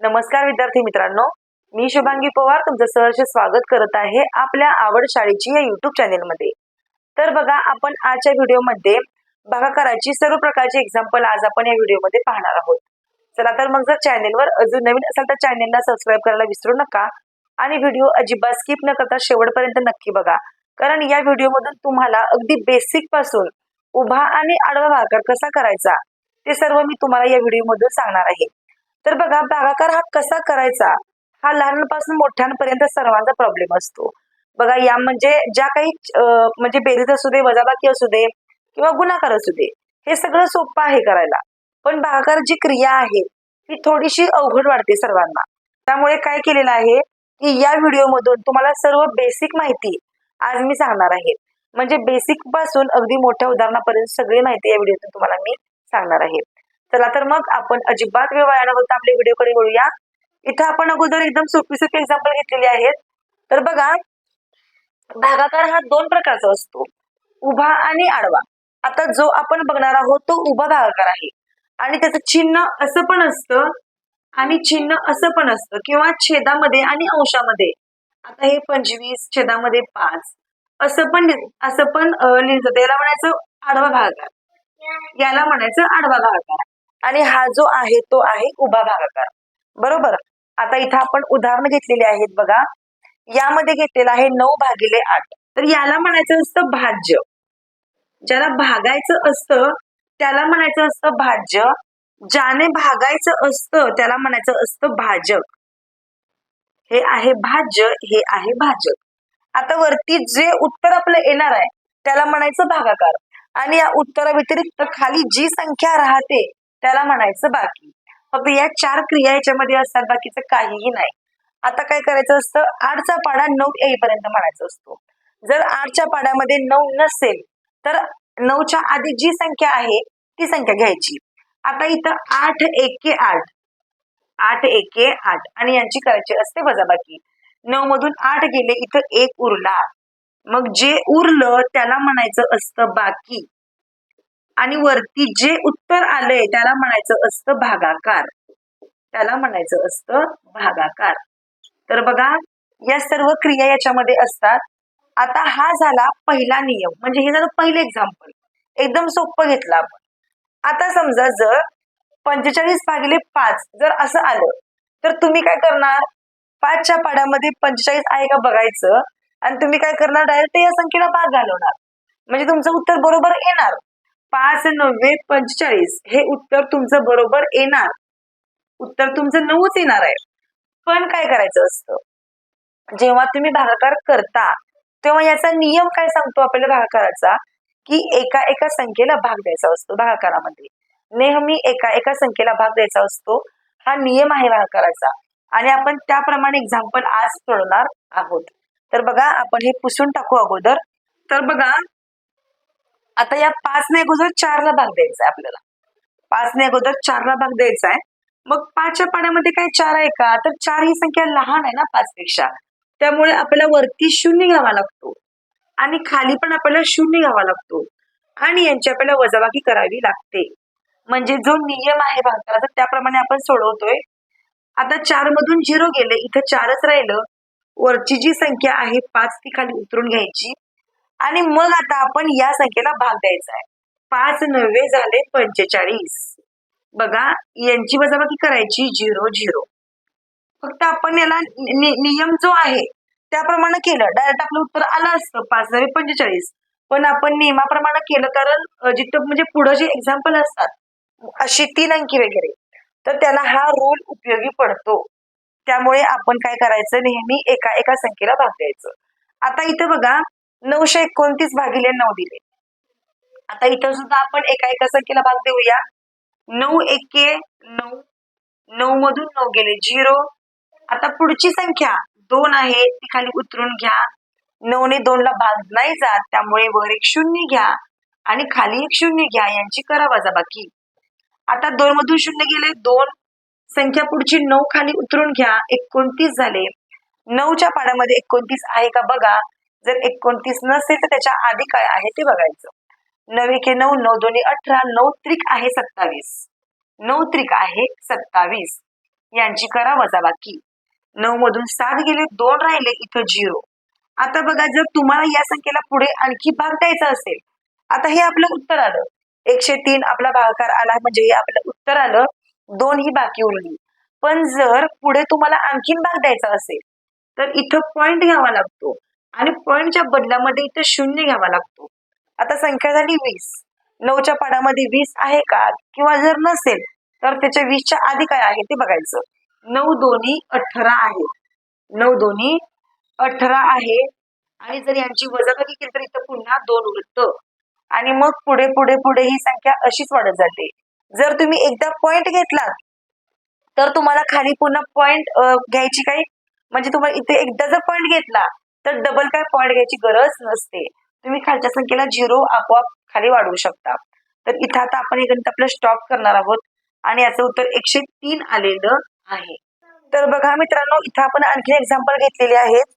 नमस्कार विद्यार्थी मित्रांनो, मी शुभांगी पवार तुमचं सहर्ष स्वागत करत आहे आपल्या आवड शाळेची या युट्यूब चॅनेलमध्ये। तर बघा, आपण आजच्या व्हिडिओमध्ये भागाकाराची सर्व प्रकारची एक्झाम्पल आज आपण या व्हिडिओमध्ये पाहणार आहोत। चला तर मग, जर चॅनेलवर अजून नवीन असाल तर चॅनेलला सबस्क्राईब करायला विसरू नका आणि व्हिडिओ अजिबात स्किप न करता शेवटपर्यंत नक्की बघा, कारण या व्हिडिओमधून तुम्हाला अगदी बेसिक पासून उभा आणि आडवा भागाकार कसा करायचा ते सर्व मी तुम्हाला या व्हिडिओमधून सांगणार आहे। तर बघा, भागाकार हा कसा करायचा हा लहानपासून मोठ्यांपर्यंत सर्वांचा प्रॉब्लेम असतो। बघा, या म्हणजे ज्या काही म्हणजे बेरीज असू दे, वजाबाकी असू दे किंवा गुणाकार असू दे, हे सगळं सोपं आहे करायला, पण भागाकार जी क्रिया आहे ती थोडीशी अवघड वाटते सर्वांना। त्यामुळे काय केलेलं आहे की या व्हिडिओमधून तुम्हाला सर्व बेसिक माहिती आज मी सांगणार आहे। म्हणजे बेसिक पासून अगदी मोठ्या उदाहरणापर्यंत सगळी माहिती या व्हिडिओतून तुम्हाला मी सांगणार आहे। चला तर मग, आपण अजिबात वेळ वाया न घालवता आपल्या व्हिडिओकडे वळूया। इथं आपण अगोदर एकदम सोपी एक्झाम्पल घेतलेले आहेत। तर बघा, भागाकार हा दोन प्रकारचा असतो, उभा आणि आडवा। आता जो आपण बघणार आहोत तो उभा भागाकार आहे आणि त्याचं चिन्ह असं पण असतं आणि चिन्ह असं पण असतं, किंवा छेदामध्ये आणि अंशामध्ये। आता हे 25 छेदामध्ये 5 असं पण लिहिलं जातं, याला म्हणायचं आडवा भागाकार, याला म्हणायचं आडवा भागाकार, आणि हा जो आहे तो आहे उभा भागाकार, बरोबर। आता इथं आपण उदाहरण घेतलेले आहेत बघा, यामध्ये घेतलेलं आहे 9/8, तर याला म्हणायचं असतं भाज्य। ज्याला भागायचं असतं त्याला म्हणायचं असतं भाज्य, ज्याने भागायचं असतं त्याला म्हणायचं असतं भाजक। हे आहे भाज्य, हे आहे भाजक। आता वरती जे उत्तर आपलं येणार आहे त्याला म्हणायचं भागाकार, आणि या उत्तरा व्यतिरिक्त खाली जी संख्या राहते त्याला म्हणायचं बाकी। फक्त या चार क्रिया याच्यामध्ये असतात, बाकीचं काहीही नाही। आता काय करायचं असतं, 8चा पाढा 9 येईपर्यंत म्हणायचं असतो। जर 8च्या पाढ्यामध्ये 9 नसेल तर 9च्या आधी जी संख्या आहे ती संख्या घ्यायची। आता इथं 8 एके 8, 8 एके 8, आणि यांची करायची असते वजाबाकी। 9 मधून 8 गेले, इथं 1 उरला, मग जे उरलं त्याला म्हणायचं असतं बाकी, आणि वरती जे उत्तर आलंय त्याला म्हणायचं असतं भागाकार, त्याला म्हणायचं असतं भागाकार। तर बघा, या सर्व क्रिया याच्यामध्ये असतात। आता हा झाला पहिला नियम, म्हणजे हे झालं पहिले एक्झाम्पल, एकदम सोपं घेतलं आपण। आता समजा जर 45/5 जर असं आलं तर तुम्ही काय करणार, 5च्या पाढ्यामध्ये 45 आहे का बघायचं, आणि तुम्ही काय करणार, डायरेक्ट या संख्येला भाग घालवणार, म्हणजे तुमचं उत्तर बरोबर येणार। 5 9 45 हे उत्तर तुमचं बरोबर येणार, उत्तर तुमचं 9च येणार आहे। पण काय करायचं असतं, जेव्हा तुम्ही भागाकार करता तेव्हा याचा नियम काय सांगतो आपल्याला भागाकाराचा, की एका एका संख्येला भाग द्यायचा असतो। भागाकारामध्ये नेहमी एका एका संख्येला भाग द्यायचा असतो, हा नियम आहे भागाकाराचा, आणि आपण त्याप्रमाणे एक्झाम्पल आज सोडवणार आहोत। तर बघा, आपण हे पुसून टाकू अगोदर। तर बघा, आता या 5 ने अगोदर 4ला भाग द्यायचा आहे आपल्याला, 5 ने अगोदर 4ला भाग द्यायचा आहे। मग 5च्या पाढ्यामध्ये काय 4 आहे का, तर 4 ही संख्या लहान आहे ना 5 पेक्षा, त्यामुळे आपल्याला वरती 0 घ्यावा लागतो आणि खाली पण आपल्याला 0 घ्यावा लागतो, आणि यांची आपल्याला वजाबाकी करावी लागते। म्हणजे जो नियम आहे भागाकाराचा त्याप्रमाणे आपण सोडवतोय। आता 4 मधून 0 गेले, इथं 4च राहिलं, वरची जी संख्या आहे 5 ती खाली उतरून घ्यायची, आणि मग आता आपण या संख्येला भाग द्यायचा आहे। 5 9 झाले 45, बघा यांची वजाबाकी करायची 0 0। फक्त आपण याला नियम जो आहे त्याप्रमाणे केलं, डायरेक्ट आपलं उत्तर आलं असतं 5 9 45, पण आपण नियमाप्रमाणे केलं, कारण जिथं म्हणजे पुढे जे एक्झाम्पल असतात अशी 3 अंकी वगैरे, तर त्याला हा रूल उपयोगी पडतो। त्यामुळे आपण काय करायचं, नेहमी एका एका संख्येला भाग द्यायचं। आता इथं बघा, 929 भागिले 9 दिले। आता इथं सुद्धा आपण एका एका संख्येला भाग देऊया। 9 एके 9, 9 मधून 9 गेले 0। आता पुढची संख्या 2 आहे ती खाली उतरून घ्या, 9 ने 2 ला भाग नाही जात, त्यामुळे वर एक 0 घ्या आणि खाली एक 0 घ्या, यांची करा वजाबाकी। आता 2 मधून 0 गेले 2, संख्या पुढची 9 खाली उतरून घ्या, 29 झाले। 9च्या पाढ्यामध्ये 29 आहे का बघा, जर 29 नसेल तर त्याच्या आधी काय आहे ते बघायचं। 9 एके 9, 9 दोन्ही 18, 9 त्रिक आहे 27, 9 त्रिक आहे 27। यांची करा वजाबाकी. 9 मधून 7 गेले, 2 राहिले, इथं 0. आता बघा, जर तुम्हाला या संख्येला पुढे आणखी भाग द्यायचा असेल, आता हे आपलं उत्तर आलं 103, आपला भागाकार आला म्हणजे हे आपलं उत्तर आलं. 2 ही बाकी उरली. पण जर पुढे तुम्हाला आणखीन भाग द्यायचा असेल तर इथं पॉइंट घ्यावा लागतो आणि पॉइंटच्या बदल्यामध्ये इथं 0 घ्यावा लागतो. आता संख्या झाली 20. 9च्या पाडामध्ये 20 आहे का, किंवा जर नसेल तर त्याच्या 20च्या आधी काय आहे ते बघायचं. 9 दोन्ही 18 आहे. 9 दोन्ही 18 आहे आणि जर यांची वजाबाकी केली तर इथं पुन्हा 2 उरतं आणि मग पुढे पुढे पुढे ही संख्या अशीच वाढत जाते. जर तुम्ही एकदा पॉइंट घेतला तर तुम्हाला खाली पुन्हा पॉइंट घ्यायची काही, म्हणजे तुम्हाला इथे एकदा जर पॉइंट घेतला तर डबल काय पॉइंट घ्यायची गरज नसते. तुम्ही खालच्या संख्येला 0 आपोआप खाली वाढवू शकता. तर इथं आता आपण हे गणित आपलं स्टॉप करणार आहोत आणि याचं उत्तर 103 आलेलं आहे. तर बघा मित्रांनो, इथं आपण आणखी एक्झाम्पल घेतलेले आहेत.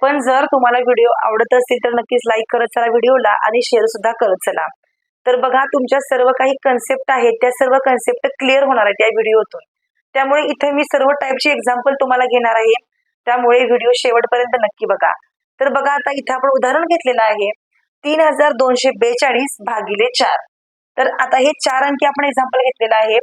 पण जर तुम्हाला व्हिडिओ आवडत असेल तर नक्कीच लाईक करत चला व्हिडिओला आणि शेअर सुद्धा करत चला. तर बघा, तुमच्या सर्व काही कन्सेप्ट आहेत त्या सर्व कन्सेप्ट क्लिअर होणार आहेत या व्हिडिओतून. त्यामुळे इथे मी सर्व टाईपचे एक्झाम्पल तुम्हाला घेणार आहे. त्यामुळे व्हिडिओ शेवटपर्यंत नक्की बघा. तर बघा, आता इथे आपण उदाहरण घेतलेलं आहे 3242 भागिले 4. तर आता हे 4 अंकी आपण एक्झाम्पल घेतलेलं आहे.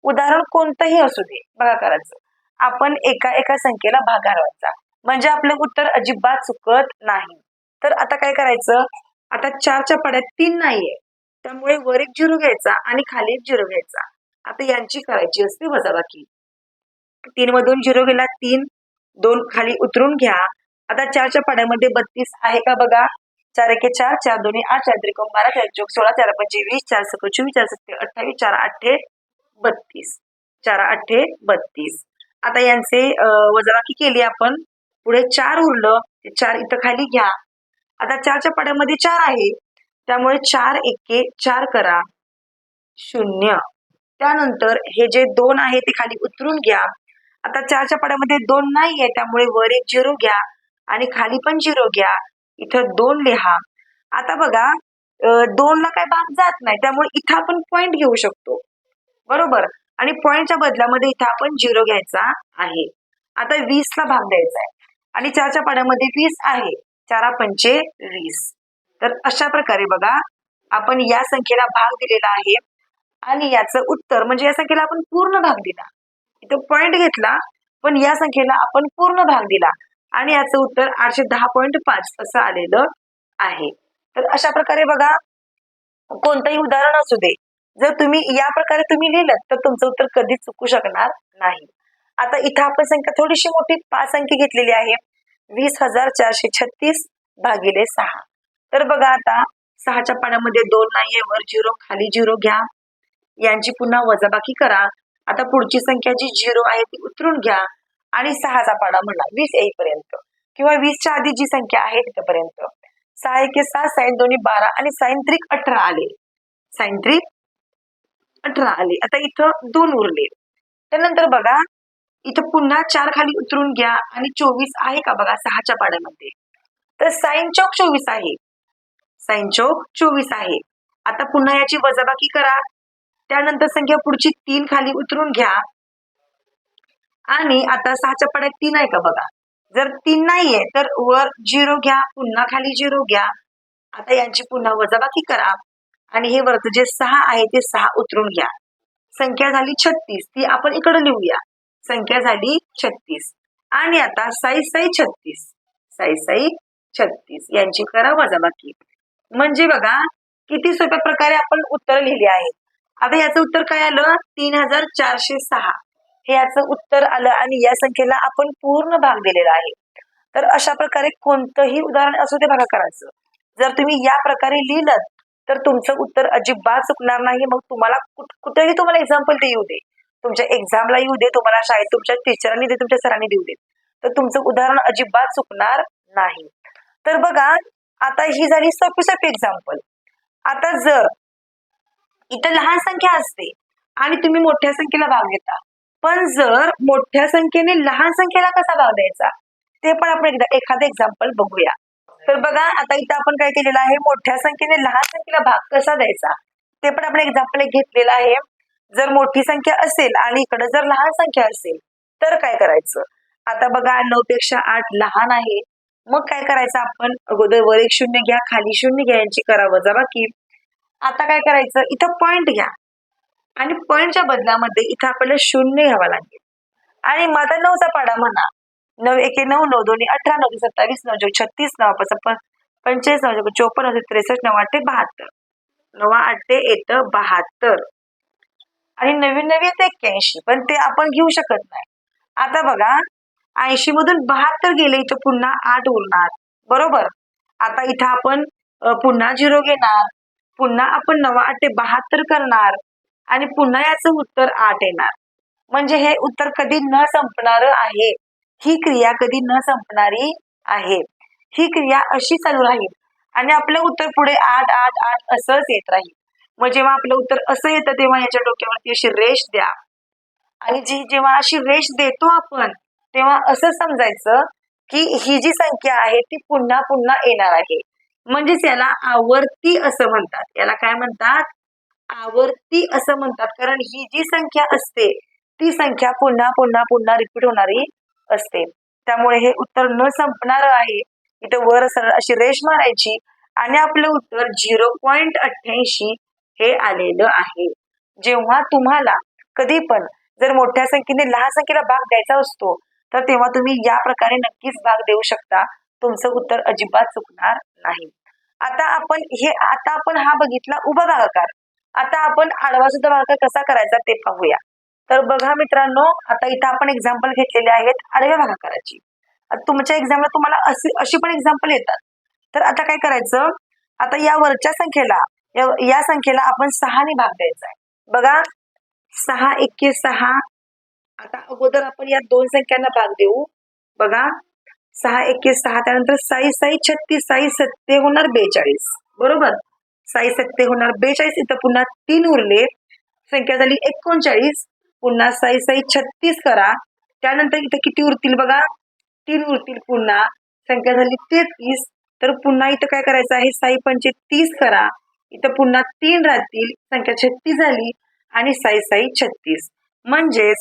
उदाहरण कोणतंही असू दे, बघा करायचं आपण एका एका संख्येला भाग घालवायचा म्हणजे आपलं उत्तर अजिबात चुकत नाही. तर आता काय करायचं, आता 4च्या पाड्यात 3 नाहीये, त्यामुळे वर एक 0 घ्यायचा आणि खाली एक 0 घ्यायचा. आता यांची करायची असते वजाबाकी. 3 मधून 0 गेला, 3, 2 खाली उतरून घ्या. आता 4च्या पाड्यामध्ये 32 आहे का बघा. 4 एके 4, 4 दोन्ही 8, 4 त्रिकोण 12, 4 चौक 16, 4 पंचे 20, 4 सक 24, 4 सत्ते 28, 4 आठे 32, 4 आठे 32. आता यांचे वजाबाकी केली आपण. पुढे 4 उरलं, 4 इथं खाली घ्या. आता 4च्या पाड्यामध्ये 4 आहे, त्यामुळे 4 एके 4 करा, 0. त्यानंतर हे जे 2 आहे ते खाली उतरून घ्या. आता 4च्या पाड्यामध्ये 2 नाहीये, त्यामुळे वर एक 0 घ्या आणि खाली पण 0 घ्या. इथं 2 लिहा. आता बघा, 2 ला काय भाग जात नाही, त्यामुळे इथं आपण पॉइंट घेऊ शकतो, बरोबर. आणि पॉइंटच्या बदल्यामध्ये इथं आपण 0 घ्यायचा आहे. आता 20 ला भाग द्यायचा आहे आणि 4च्या पाड्यामध्ये 20 आहे, 4 पंचे 20. तर अशा प्रकारे बघा, आपण या संख्येला भाग दिलेला आहे आणि याचं उत्तर म्हणजे या संख्येला आपण पूर्ण भाग दिला. इथं पॉइंट घेतला पण या संख्येला आपण पूर्ण भाग दिला आणि याचं उत्तर 810.5 असं आलेलं आहे. तर अशा प्रकारे बघा, कोणतंही उदाहरण असू दे, जर तुम्ही या प्रकारे तुम्ही लिहिलं तर तुमचं उत्तर कधीच चुकू शकणार नाही. आता इथं आपण संख्या थोडीशी मोठी 5 अंकी घेतलेली आहे 20,436 भागिले 6. तर बघा, आता 6च्या पाड्यामध्ये 2 नाहीये, वर 0 खाली 0 घ्या. यांची पुन्हा वजाबाकी करा. आता पुढची संख्या जी 0 आहे ती उतरून घ्या आणि 6चा पाडा म्हणा 20 येईपर्यंत किंवा 20च्या आधी जी संख्या आहे तिथपर्यंत. 6 एके 6, साइन दोन्ही 12 आणि साइन त्रिक 18 आले. साइन त्रिक 18 आले. आता इथं 2 उरले. त्यानंतर बघा, इथं पुन्हा 4 खाली उतरून घ्या आणि 24 आहे का बघा 6च्या पाड्यामध्ये. तर साइन चौक 24 आहे. साइन चौक 24 आहे. आता पुन्हा याची वजाबाकी करा. त्यानंतर संख्या पुढची 3 खाली उतरून घ्या आणि आता 6च्या पाड्यात 3 आहे का बघा. जर 3 नाहीये तर वर 0 घ्या, पुन्हा खाली 0 घ्या. आता यांची पुन्हा वजाबाकी करा आणि हे वरचं जे 6 आहे ते 6 उतरून घ्या. संख्या झाली 36, ती आपण इकडे लिहूया. संख्या झाली 36 आणि आता 6 6 36, 6 6 36 यांची करा वजाबाकी. म्हणजे बघा, किती सोप्या प्रकारे आपण उत्तर लिहिले आहेत. आता याचं उत्तर काय आलं, 3406 हे याचं उत्तर आलं आणि या संख्येला आपण पूर्ण भाग दिलेला आहे. तर अशा प्रकारे कोणतंही उदाहरण असू दे बघा करायचं. जर तुम्ही या प्रकारे लिहिलं तर तुमचं उत्तर अजिबात चुकणार नाही. मग तुम्हाला कुठेही तुम्हाला एक्झाम्पल ते येऊ दे, तुमच्या एक्झामला येऊ दे, तुम्हाला शाळेत तुमच्या टीचरांनी दे, तुमच्या सरांनी देऊ दे, तर तुमचं उदाहरण अजिबात चुकणार नाही. तर बघा, आता ही झाली सोपी सोपी एक्झाम्पल. आता जर इथं लहान संख्या असते आणि तुम्ही मोठ्या संख्येला भाग घेता, पण जर मोठ्या संख्येने लहान संख्येला कसा भाग द्यायचा ते पण आपण एखादं एक्झाम्पल बघूया. तर बघा, आता इथं आपण काय केलेलं आहे, मोठ्या संख्येने लहान संख्येला भाग कसा द्यायचा ते पण आपण एक्झाम्पल घेतलेलं आहे. जर मोठी संख्या असेल आणि इकडे जर लहान संख्या असेल तर काय करायचं? आता बघा 9 पेक्षा 8 लहान आहे. मग काय करायचं आपण? अगोदर वर एक शून्य घ्या, खाली शून्य घ्या, यांची करा वजाबाकी. आता काय करायचं? इथं पॉइंट घ्या आणि पॉइंटच्या बदलामध्ये इथं आपल्याला शून्य घ्यावा लागेल. आणि मग आता 9चा पाडा म्हणा. 9 एके 9, 9 दोन्ही 18, 9 27, 9 चौक 36, 9 5 45, 9 चौक 54, 9 63, 9 8 72. 9 8 येतं 72 आणि नवीन नवीन येतं 81, पण ते आपण घेऊ शकत नाही. आता बघा 80 मधून 72 गेले, इथं पुन्हा 8 उरणार, बरोबर. आता इथं आपण पुन्हा 0 घेणार, पुन्हा आपण 9 8 72 करणार आणि पुन्हा याचं उत्तर 8 येणार. म्हणजे हे उत्तर कधी न संपणार आहे. ही क्रिया कधी न संपणारी आहे. ही क्रिया अशी चालू राहील आणि आपलं उत्तर पुढे 8 8 8 असंच येत राहील. मग जेव्हा आपलं उत्तर असं येतं तेव्हा याच्या डोक्यावरती अशी रेष द्या आणि जेव्हा अशी रेष देतो आपण तेव्हा असं समजायचं की ही जी संख्या आहे ती पुन्हा पुन्हा येणार आहे. म्हणजेच याला आवर्ती असं म्हणतात. याला काय म्हणतात? आवर्ती असं म्हणतात. कारण ही जी संख्या असते ती संख्या पुन्हा पुन्हा पुन्हा रिपीट होणारी असते. त्यामुळे हे उत्तर न संपणार आहे. इथं वर सरळ अशी रेष मारायची आणि आपलं उत्तर 0.88 हे आलेलं आहे. जेव्हा तुम्हाला कधी पण जर मोठ्या संख्येने लहान संख्येला भाग द्यायचा असतो तर तेव्हा तुम्ही या प्रकारे नक्कीच भाग देऊ शकता. तुमचं उत्तर अजिबात चुकणार नाही. आता आपण हा बघितला उभा भागाकार. आता आपण आडवा सुद्धा भागाकार कसा करायचा ते पाहूया. तर बघा मित्रांनो, आता इथं आपण एक्झाम्पल घेतलेले आहेत आडव्या भागाकाराची. तुमच्या एक्झामला तुम्हाला अशी पण एक्झाम्पल येतात. तर आता काय करायचं? आता या वरच्या संख्येला या संख्येला आपण 6 ने भाग द्यायचा आहे. बघा 6 एके 6. आता अगोदर आपण या दोन संख्यांना भाग देऊ. बघा 6 एके 6, त्यानंतर 6 6 36, 6 7 होणार 42, बरोबर. 6 7 होणार 42. इथं पुन्हा 3 उरले, संख्या झाली 39. पुन्हा 6 6 36 करा. त्यानंतर इथं किती उरतील? बघा 3 उरतील. पुन्हा संख्या झाली 33. तर पुन्हा इथं काय करायचं आहे? 6 पंचे 30 करा. इथं पुन्हा 3 राहतील, संख्या 36 झाली आणि 6 6 36 म्हणजेच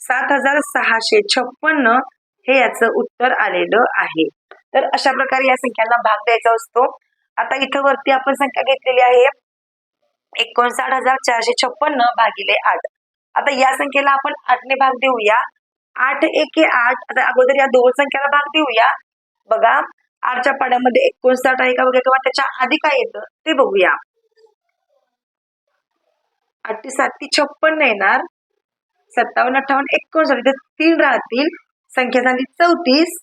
7656 हे याचं उत्तर आलेलं आहे. तर अशा प्रकारे या संख्यांना भाग द्यायचा असतो. आता इथं वरती आपण संख्या घेतलेली आहे 59,456 भागिले 8. आता या संख्येला आपण 8 ने भाग देऊया. 8 एके 8. आता अगोदर या दोन संख्याला भाग देऊया. बघा 8च्या पाड्यामध्ये 59 आहे का बघा, किंवा त्याच्या आधी काय येतं ते बघूया. 8 7 56 येणार, 57 58 59, इथे 3 राहतील, संख्या झाली 34.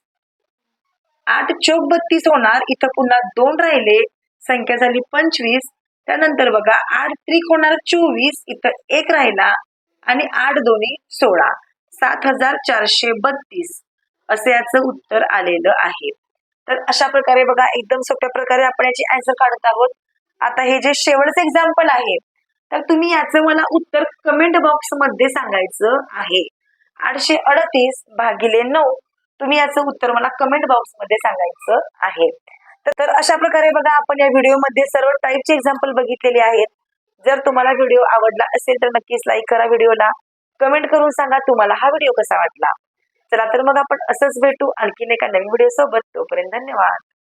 8 चौक 32 होणार, इथं पुन्हा 2 राहिले, संख्या झाली 25. त्यानंतर बघा 8 त्रिक होणार 24, इथं 1 राहिला आणि 8 दोन्ही 16. 7432 असं याचं उत्तर आलेलं आहे. तर अशा प्रकारे बघा एकदम सोप्या प्रकारे आपण याची आन्सर काढत आहोत. आता हे जे शेवटचं एक्झाम्पल आहे तर तुम्ही याचं मला उत्तर कमेंट बॉक्स मध्ये सांगायचं आहे. 838 भागिले 9 तुम्ही याचं उत्तर मला कमेंट बॉक्स मध्ये सांगायचं आहे. तर अशा प्रकारे बघा आपण या व्हिडिओमध्ये सर्व टाईपचे एक्झाम्पल बघितलेले आहेत. जर तुम्हाला व्हिडिओ आवडला असेल तर नक्कीच लाईक करा व्हिडिओला, कमेंट करून सांगा तुम्हाला हा व्हिडिओ कसा वाटला. चला तर मग आपण असंच भेटू आणखीन एका नवीन व्हिडिओ सोबत. तोपर्यंत धन्यवाद.